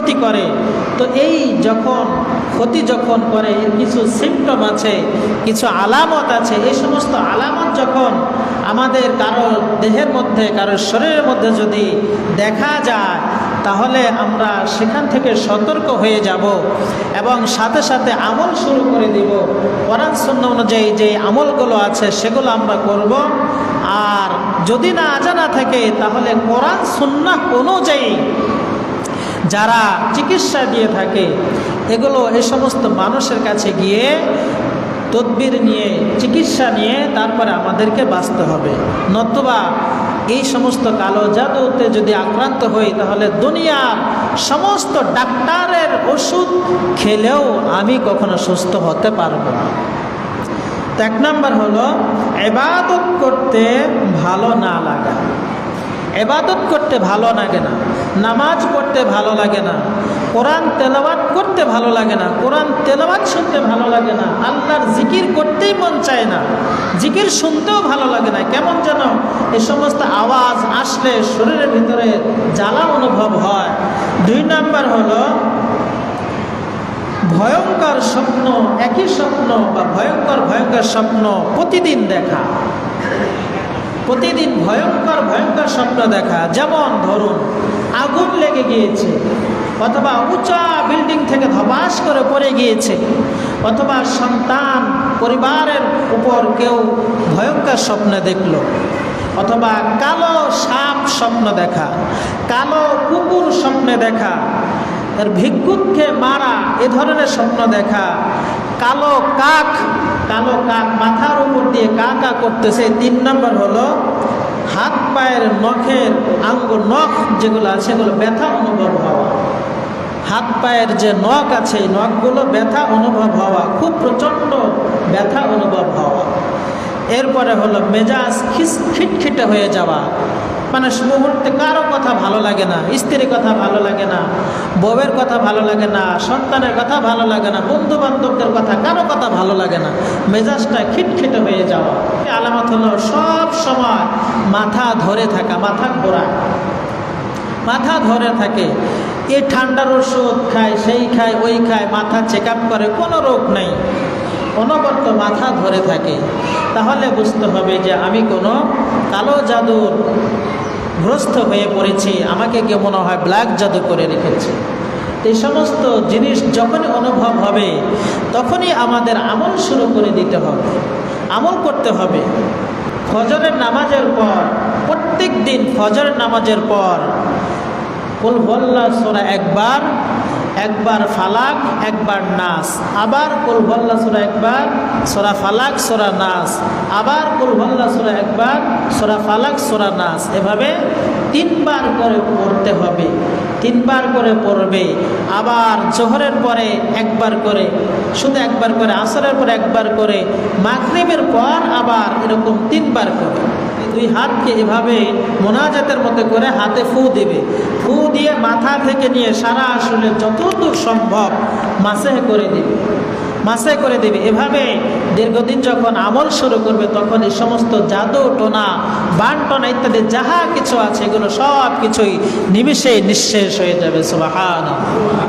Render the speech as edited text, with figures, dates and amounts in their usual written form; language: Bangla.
ক্ষতি করে। তো এই ক্ষতি যখন করে এর কিছু সিমটম আছে, কিছু আলামত আছে। এই সমস্ত আলামত যখন আমাদের কারো দেহের মধ্যে, কারো শরীরের মধ্যে যদি দেখা যায়, তাহলে আমরা সেখান থেকে সতর্ক হয়ে যাব এবং সাথে সাথে আমল শুরু করে দিব। কোরআন সুন্নাহ অনুযায়ী যে আমলগুলো আছে সেগুলো আমরা করব। আর যদি না জানা থাকে তাহলে কোরআন সুন্নাহ অনুযায়ী যারা চিকিৎসা দিয়ে থাকে এগুলো এই সমস্ত মানুষের কাছে গিয়ে তদবির নিয়ে, চিকিৎসা নিয়ে তারপরে আমাদেরকে বাঁচতে হবে। নতুবা এই সমস্ত কালো জাদুতে যদি আক্রান্ত হই তাহলে দুনিয়ার সমস্ত ডাক্তারের ওষুধ খেলেও আমি কখনো সুস্থ হতে পারবো না। তো এক নম্বর হলো ইবাদত করতে ভালো না লাগা। ইবাদত করতে ভালো লাগে না, নামাজ পড়তে ভালো লাগে না, কোরআন তেলাওয়াত করতে ভালো লাগে না, কোরআন তেলাওয়াত শুনতে ভালো লাগে না, আল্লাহর জিকির করতেই মন চায় না, জিকির শুনতেও ভালো লাগে না। কেমন যেন এই সমস্ত আওয়াজ আসলে শরীরের ভিতরে জ্বালা অনুভব হয়। 2 নম্বর হলো ভয়ঙ্কর স্বপ্ন, একই স্বপ্ন বা ভয়ঙ্কর স্বপ্ন প্রতিদিন দেখা, প্রতিদিন ভয়ঙ্কর স্বপ্ন দেখা। যেমন ধরুন আগুন লেগে গিয়েছে, অথবা উঁচা বিল্ডিং থেকে ধপাস করে পড়ে গিয়েছে, অথবা সন্তান পরিবারের উপর কেউ ভয়ঙ্কর স্বপ্ন দেখলো, অথবা কালো সাপ স্বপ্ন দেখা, কালো কুকুর স্বপ্নে দেখা, আর ভিক্ষুককে মারা এ ধরনের স্বপ্ন দেখা, কালো কাক মাথার উপর দিয়ে কা কা করতেছে। 3 নম্বর হলো হাত পায়ের নখের নখ যেগুলো আছে সেগুলো ব্যথা অনুভব হওয়া। হাত পায়ের যে নখ আছে এই নখগুলো ব্যথা অনুভব হওয়া, খুব প্রচণ্ড ব্যথা অনুভব হওয়া। এরপরে হলো মেজাজ খিটখিটে হয়ে যাওয়া, মানে মুহূর্তে কারো কথা ভালো লাগে না, স্ত্রীর কথা ভালো লাগে না, বউয়ের কথা ভালো লাগে না, সন্তানের কথা ভালো লাগে না, বন্ধু বান্ধবদের কথা কারো কথা ভালো লাগে না, মেজাজটা খিটখিটে হয়ে যাওয়া। আলামত হলো সব সময় মাথা ধরে থাকা, মাথা ঘোরা, মাথা ধরে থাকে। এই ঠান্ডার ওষুধ খায়, সেই খায়, ওই খায়, মাথা চেক আপ করে, কোনো রোগ নেই, অনবরত মাথা ধরে থাকে। তাহলে বুঝতে হবে যে আমি কোনো কালো জাদুর গ্রস্ত হয়ে পড়েছি, আমাকে কেউ মনে হয় ব্ল্যাক জাদু করে রেখেছে। এই সমস্ত জিনিস যখনই অনুভব হবে তখনই আমাদের আমল শুরু করে দিতে হবে, আমল করতে হবে। ফজরের নামাজের পর, প্রত্যেক দিন ফজরের নামাজের পর কুল হুয়াল্লাহ সূরা একবার ফালাক, একবার নাস, আবার কুল হুয়াল্লাহ সূরা একবার, সূরা ফালাক, সূরা নাস, আবার কুল হুয়াল্লাহ সূরা একবার, সূরা ফালাক, সূরা নাস, এভাবে 3 বার করে পড়তে হবে। 3 বার করে পড়বে। আবার জোহরের পরে একবার করে, শুধু একবার করে, আসরের পরে একবার করে, মাগরিবের পর আবার এরকম 3 বার করে। 2 হাতকে এভাবে মোনাজাতের মধ্যে করে হাতে ফু দিবে, ফু দিয়ে মাথা থেকে নিয়ে সারা শরীরে যতদূর সম্ভব মাসে করে দিবে। এভাবে দীর্ঘদিন যখন আমল শুরু করবে তখন এই সমস্ত জাদু টোনা, বানটনা ইত্যাদি যাহা কিছু আছে এগুলো সব কিছুই নিমেষে নিঃশেষ হয়ে যাবে। সুবহানাল্লাহ।